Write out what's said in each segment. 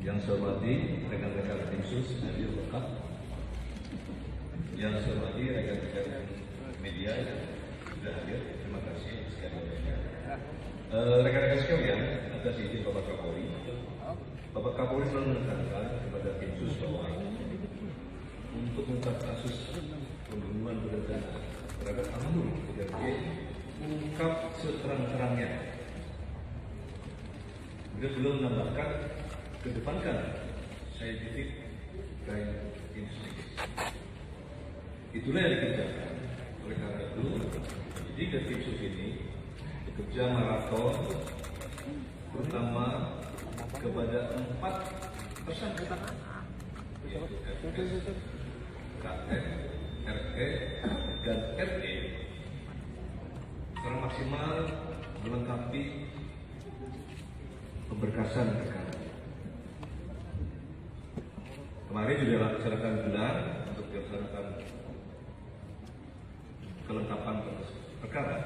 Yang saya hormati rekan-rekan tim sus hadir lengkap. Yang saya hormati rekan-rekan media yang sudah hadir, terima kasih sekali lagi. Rekan-rekan sekalian, atas izin Bapak Kapolri, Bapak Kapolri selalu menekankan kepada tim sus bahwa untuk mengungkap kasus pembunuhan berencana terhadap Almarhum Brigadir J, ungkap seterang-terangnya. Beliau menambahkan, kedepankan scientific crime investigation. Itulah yang dikerjakan. Oleh karena itu, penyidik dan tim sus ini bekerja maraton, terutama kepada 4 tersangka, yaitu FS, KF, RE, dan RE, secara maksimal melengkapi pemberkasan perkara. Kemarin juga dilaksanakan gelar untuk dilaksanakan kelengkapan perkara.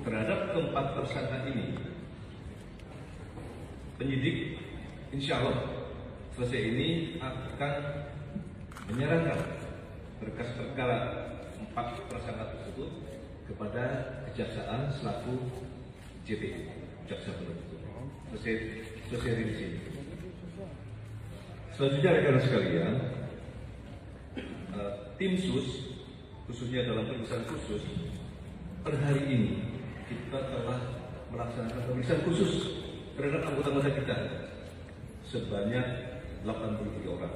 Terhadap keempat tersangka ini, penyidik insya Allah selesai ini akan menyerahkan berkas perkara 4 tersangka tersebut kepada kejaksaan selaku JP, jaksa penuntut. Selesai di sini. Selanjutnya rekan sekalian, tim sus khususnya dalam pemeriksaan khusus per hari ini kita telah melaksanakan pemeriksaan khusus terhadap anggota kita sebanyak 83 orang.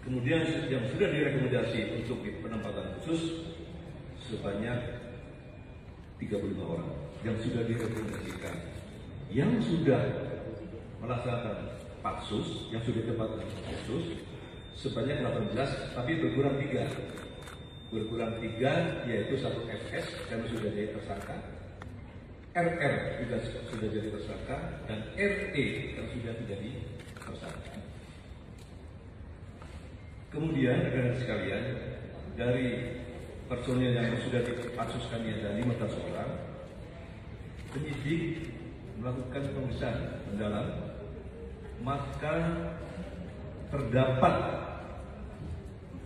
Kemudian yang sudah direkomendasi untuk penempatan khusus sebanyak 35 orang yang sudah direkomendasikan. Yang sudah melaksanakan paksus, yang sudah ditempatkan khusus sebanyak 18, tapi berkurang 3. Berkurang 3 yaitu 1 FS yang sudah jadi tersangka, RR juga sudah jadi tersangka, dan RE yang sudah menjadi tersangka. Kemudian rekan-rekan sekalian, dari personil yang sudah dipaksuskan ada 15 orang, penyidik melakukan pemeriksaan mendalam, maka terdapat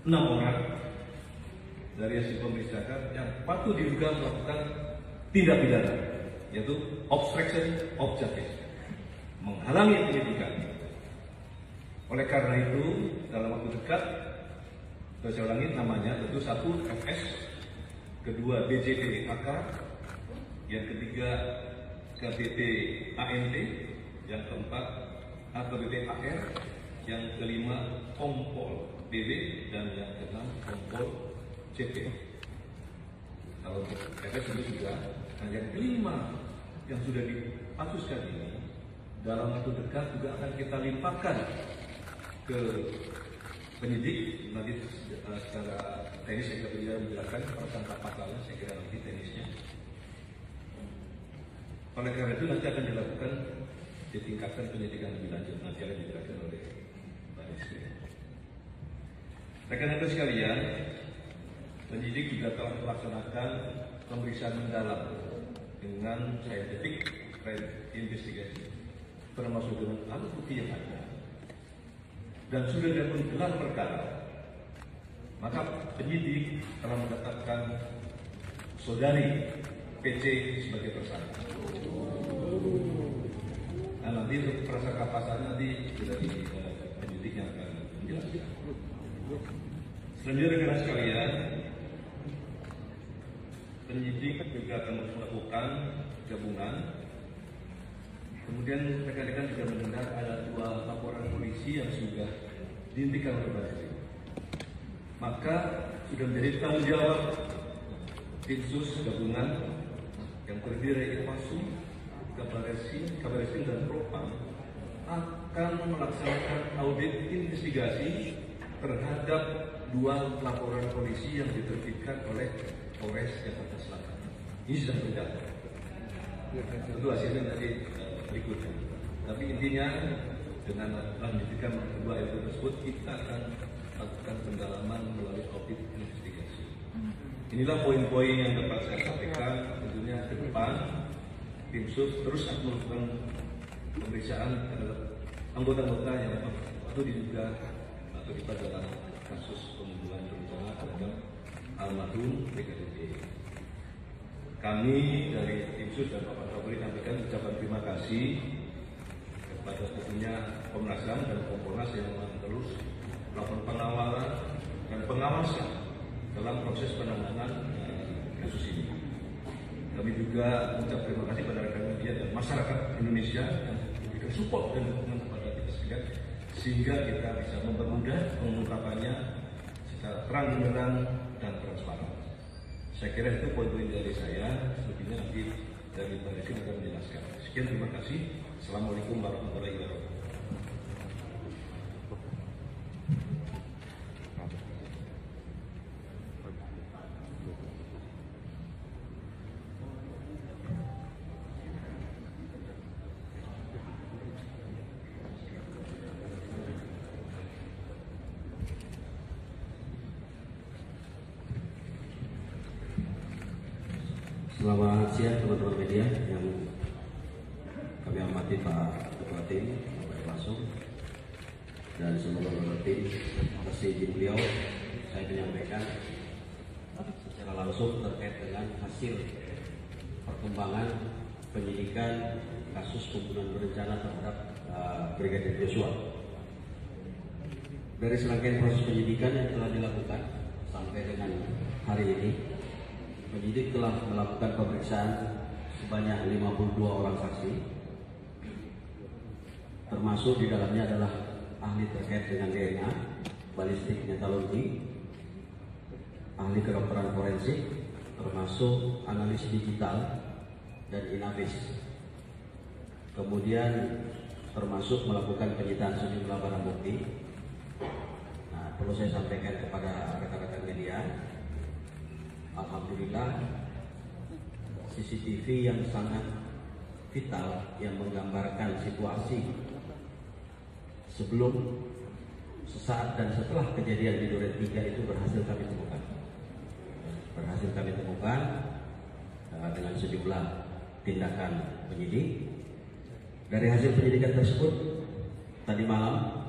6 orang dari hasil pemeriksaan yang patut diduga melakukan tindak pidana, yaitu obstruction of justice, menghalangi penyidikan. Oleh karena itu, dalam waktu dekat, saya ulangi namanya, tentu 1 FS, kedua BJP AK, yang ketiga KBP ANT, yang keempat AKBP AR, yang kelima Kompol BB, dan yang keenam Kompol CP. Kalau FS itu juga, dan yang kelima yang sudah dipaksuskan ini dalam waktu dekat juga akan kita limpahkan ke penyidik. Nanti secara teknis saya tidak menjelaskan persangka pasalnya, saya kira nanti teknisnya. Oleh karena itu nanti akan dilakukan ditingkatkan penyidikan lebih lanjut, nanti akan dijelaskan oleh Pak Rizky. Rekan-rekan sekalian, penyidik juga telah melaksanakan pemeriksaan mendalam dengan scientific crime investigation, termasuk dengan alat bukti yang ada, dan sudah dilakukan gelar perkara. Maka penyidik telah menetapkan saudari PC sebagai tersangka. Nah, nanti untuk prasangka pasalnya nanti sudah di penyidik yang akan menjelaskan. Selanjutnya rekan sekalian, penyidik juga akan melakukan gabungan. Kemudian rekan-rekan juga mendengar ada 2 laporan polisi yang sudah dihentikan oleh Baris. Maka sudah menjadi tanggung jawab tim sus gabungan yang terdiri dari Irwasum, Kabar Eskrim, dan Propam akan melaksanakan audit investigasi terhadap 2 laporan polisi yang diterbitkan oleh Polres Jakarta Selatan. Ini sudah berjalan. Tentu hasilnya nanti berikutnya. Tapi intinya dengan melanjutkan 2 itu tersebut, kita akan lakukan pendalaman melalui audit investigasi. Inilah poin-poin yang dapat saya sampaikan tentunya ke depan. tim sus terus akan melakukan pemeriksaan terhadap anggota-anggota yang atau diduga atau kita dalam kasus pembunuhan berencana terhadap almarhum Brigadir J. Kami dari tim sus dan Bapak Kapolri sampaikan ucapan terima kasih kepada tentunya Komnas HAM dan Kompolnas yang terus melakukan pengawalan dan pengawasan dalam proses penanganan kasus ini. Kami juga mengucap terima kasih kepada rekan media dan masyarakat Indonesia yang memberikan support dan dukungan kepada kita sekalian, sehingga kita bisa mempermudah pengungkapannya secara terang benderang dan transparan. Saya kira itu poin-poin dari saya. Selebihnya nanti dari Pak Rekin akan menjelaskan. Sekian, terima kasih. Assalamualaikum warahmatullahi wabarakatuh. Selamat siang teman-teman media yang kami hormati Pak Ketua Tim, Bapak Irwasum, dan seluruh anggota tim. Atas izin beliau, saya menyampaikan secara langsung terkait dengan hasil perkembangan penyidikan kasus pembunuhan berencana terhadap Brigadir Joshua. Dari serangkaian proses penyidikan yang telah dilakukan sampai dengan hari ini, penyidik telah melakukan pemeriksaan sebanyak 52 orang saksi, termasuk di dalamnya adalah ahli terkait dengan DNA, balistik metalurgi, ahli kedokteran forensik, termasuk analis digital dan inafis. Kemudian termasuk melakukan penyitaan sejumlah barang bukti. Nah, perlu saya sampaikan kepada rekan-rekan media, alhamdulillah CCTV yang sangat vital yang menggambarkan situasi sebelum, sesaat dan setelah kejadian di Duren 3 itu berhasil kami temukan. Dengan sejumlah tindakan penyidik. Dari hasil penyidikan tersebut, tadi malam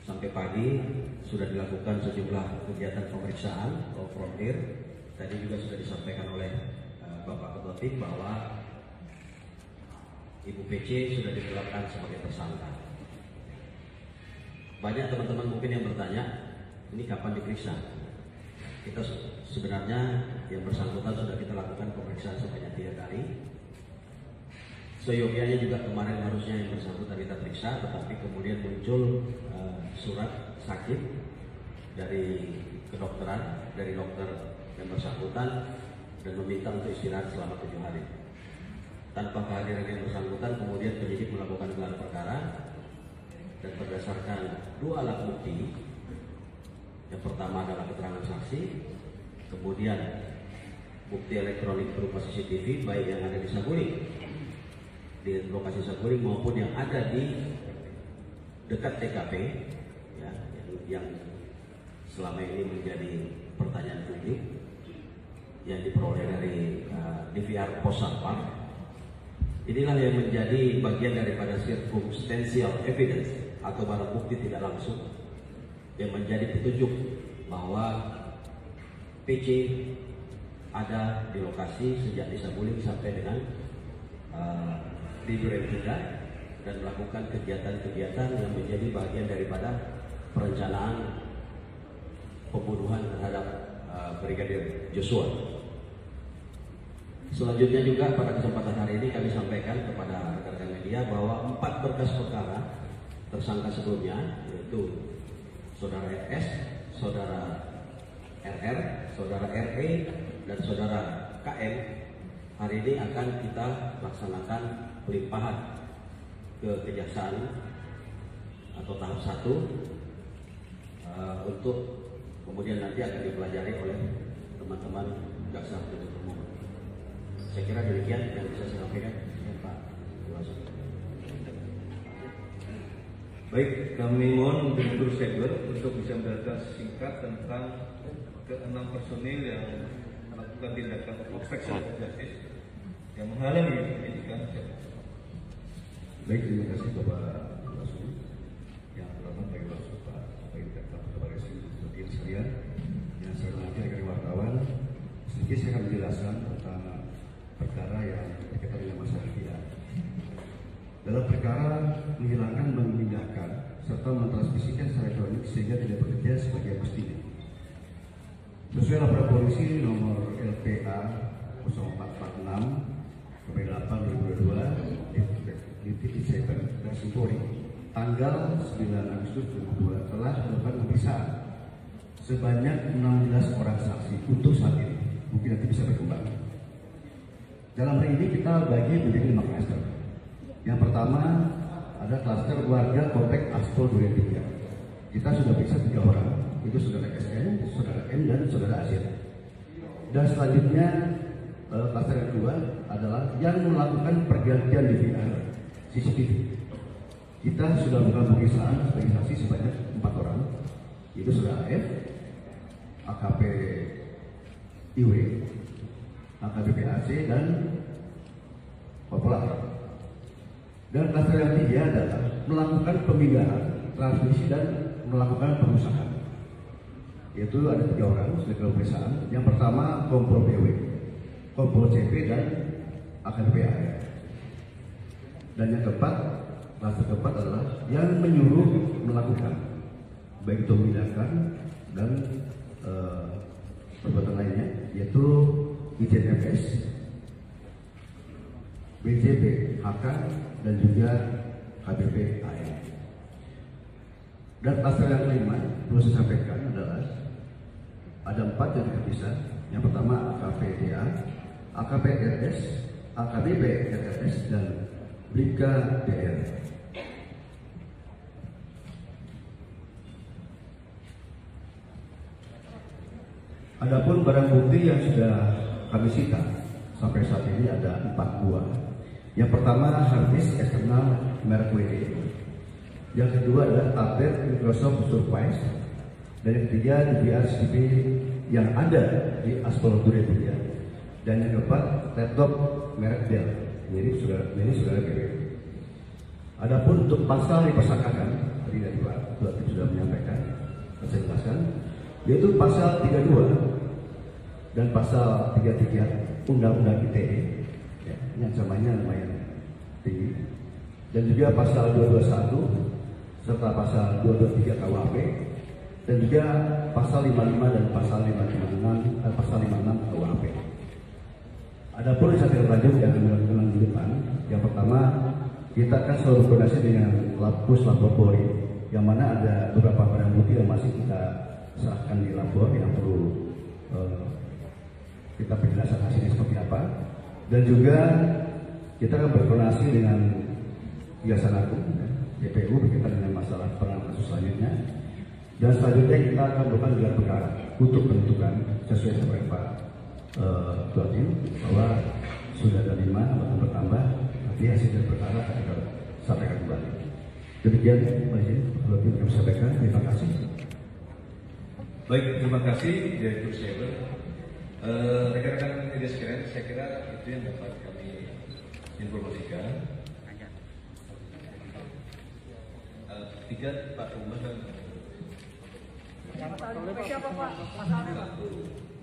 sampai pagi sudah dilakukan sejumlah kegiatan pemeriksaan atau frontir. Tadi juga sudah disampaikan oleh Bapak Ketua Tim bahwa Ibu PC sudah ditetapkan sebagai tersangka. Banyak teman-teman mungkin yang bertanya, ini kapan diperiksa? Kita sebenarnya yang bersangkutan sudah kita lakukan pemeriksaan sebanyak 3 kali. Seyogianya juga kemarin harusnya yang bersangkutan kita periksa, tetapi kemudian muncul surat sakit dari kedokteran, dari dokter yang bersangkutan, dan meminta untuk istirahat selama 7 hari. Tanpa kehadiran yang bersangkutan, kemudian penyidik melakukan gelar perkara, dan berdasarkan 2 alat bukti, yang pertama adalah keterangan saksi, kemudian bukti elektronik berupa CCTV baik yang ada di Saguling, di lokasi Saguling maupun yang ada di dekat TKP, ya, yang selama ini menjadi pertanyaan publik, yang diperoleh dari DVR Pos Sampang. Inilah yang menjadi bagian daripada circumstantial evidence atau barang bukti tidak langsung yang menjadi petunjuk bahwa PC ada di lokasi sejak di Saguling sampai dengan di Duren 3 dan melakukan kegiatan-kegiatan yang menjadi bagian daripada perencanaan pembunuhan terhadap Brigadir Joshua. Selanjutnya juga pada kesempatan hari ini kami sampaikan kepada rekan-rekan media bahwa 4 berkas perkara tersangka sebelumnya, yaitu Saudara RS, Saudara RR, Saudara RE, dan Saudara KM, hari ini akan kita laksanakan pelimpahan ke kejaksaan atau tahap 1 untuk kemudian nanti akan dipelajari oleh teman-teman jaksa penuntut umum. Saya kira demikian yang bisa saya sampaikan, ya, Pak. Baik, kami mohon Direktur Cyber untuk bisa menjelaskan singkat tentang ke-6 personil yang melakukan tindakan obstruction of justice yang menghalangi pendidikan. Baik, terima kasih Bapak Bawaslu. Yang pertama bagi Bawaslu Pak Inspektur kepada sebagian sekalian yang saya hormati rekan wartawan, sedikit saya akan menjelaskan tentang perkara yang berkaitan dengan masalah tidak. Dalam perkara menghilangkan, memindahkan, serta mentransmisikan secara elektronik sehingga tidak bekerja sebagai mestinya. Sesuai laporan polisi nomor LPA 0446/8/2022 dari Polri tanggal 9 Agustus 2022 telah melakukan pemeriksaan sebanyak 16 orang saksi untuk saat ini. Mungkin nanti bisa berkembang. Dalam hari ini kita bagi menjadi 5 klaster. Yang pertama ada klaster warga Komplek Aspol Duren 3. Kita sudah periksa 3 orang, itu saudara SN, saudara M, dan saudara Asyir. Dan selanjutnya klaster yang kedua adalah yang melakukan pergantian DVR CCTV. Kita sudah melakukan pemeriksaan sebagai saksi sebanyak 4 orang, yaitu saudara F, AKP IW, AKBP AC, dan Populator. Dan klaster yang ketiga adalah melakukan pemindahan, transmisi, dan melakukan pengusahaan. Yaitu ada 3 orang sebagai pemeriksaan. Yang pertama Kompol BW, Kompol CP, dan AKBP AR. Dan yang keempat, klaster keempat adalah yang menyuruh melakukan, baik itu memindahkan dan perbuatan lainnya, yaitu IJNFS, BJP, HK, dan juga HBP AR. Dan klaster yang kelima perlu saya sampaikan adalah ada 4 yang terpisah. Yang pertama AKPDA, AKPRS, AKBP RRS, dan Blika DR. Adapun barang bukti yang sudah kami sita sampai saat ini ada 4 buah. Yang pertama harddisk eksternal merek WD. Yang kedua adalah tablet Microsoft Surface. Dan yang ketiga DVR CCTV yang ada di Aspol Duren 3. Dan yang keempat laptop merek Dell. Ini saudara BW. Adapun untuk pasal yang dipersangkakan, tadi dari Pak Bupati sudah menyampaikan, saya jelaskan, yaitu pasal 32 dan pasal 33 Undang-Undang ITE, ya, ini ancamannya lumayan tinggi, dan juga pasal 221 serta pasal 223 KUHP, dan juga pasal 55 dan pasal 56 KUHP. Adapun yang saya lanjut yang dilakukan di depan, yang pertama kita akan selalu berkoordinasi dengan Lapus Labor Polri, yang mana ada beberapa barang bukti yang masih kita serahkan di labor yang perlu kita penjelasan hasilnya seperti apa, dan juga kita akan berkoordinasi dengan Kejaksaan Agung, JPU berkaitan dengan masalah penanganan kasus selanjutnya, dan selanjutnya kita akan melakukan gelar perkara untuk penentukan sesuai dengan Pak Bupati bahwa sudah ada 5 atau bertambah, nanti hasil dari perkara akan kita sampaikan kembali. Demikian, Pak Bupati yang kami sampaikan. Terima kasih. Baik, terima kasih Direktur Cyber. Rekan-rekan media sekalian, saya kira itu yang dapat kami informasikan. Tiga Pak Umar dan siapa Pak?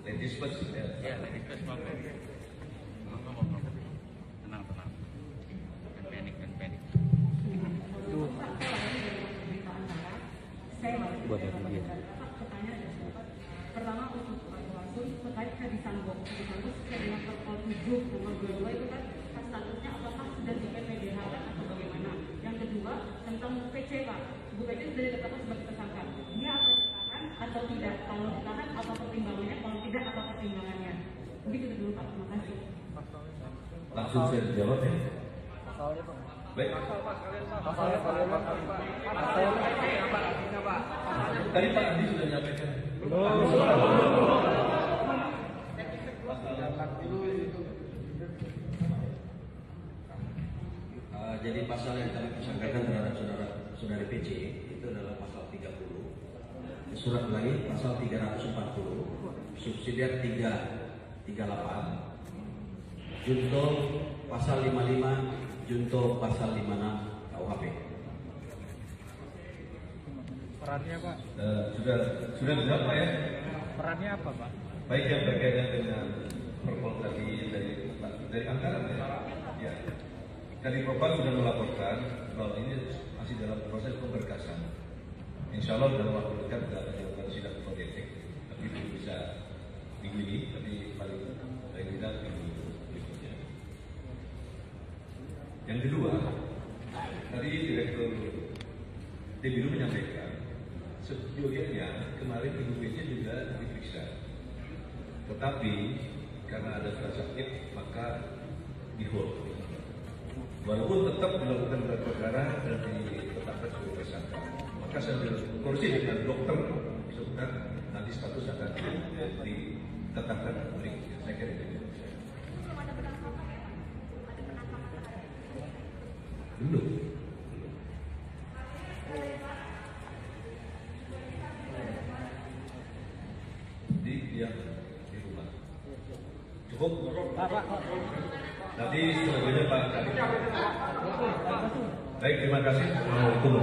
ladies first. Ya, ladies first. Tenang. Dan panik. Pertama untuk langsung terkait Ferdi Sambo sesuai dengan Perpol 7 nomor 22 itu kan statusnya apakah sudah di PPDH atau bagaimana? Yang kedua tentang PC Pak, Bu PC sudah ditetapkan sebagai tersangka. Dia akan ditahan atau tidak? Kalau ditahan apa pertimbangannya? Kalau tidak apa pertimbangannya? Begitu dulu Pak. Terima kasih. Langsung saya jawab ya. Baik. Tadi Pak Andi sudah menyampaikan. Jadi pasal yang kami persangkakan terhadap saudari PC itu adalah pasal 30. Surat lagi pasal 340, subsidiar 338. junto pasal 55, junto pasal 56 KUHP. Perannya Pak? Sudah dijawab Pak ya? Perannya apa Pak? Baik yang berkaitan dengan Propam tadi dari anggaran ya. Dari Propam sudah melaporkan bahwa ini masih dalam proses pemberkasan. Insya Allah dalam waktu dekat sudah akan dilakukan sidang kode etik, tapi belum bisa minggu ini, tapi paling tidak minggu berikutnya. Yang kedua, tadi Direktur Tbiru menyampaikan sejujurnya kemarin Ibu Pece juga diperiksa, tetapi karena ada surat sakit maka di hold. Walaupun tetap dilakukan gelar perkara dan ditetapkan sebagai tersangka, maka sambil koreksi dengan dokter disebutkan nanti status akan ditetapkan berikutnya. Saya kira itu. Belum. Di rumah. Cukup? Pak. Nanti selanjutnya Pak. Baik, terima kasih. Assalamualaikum.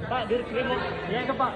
Pak, diri ya ke Pak.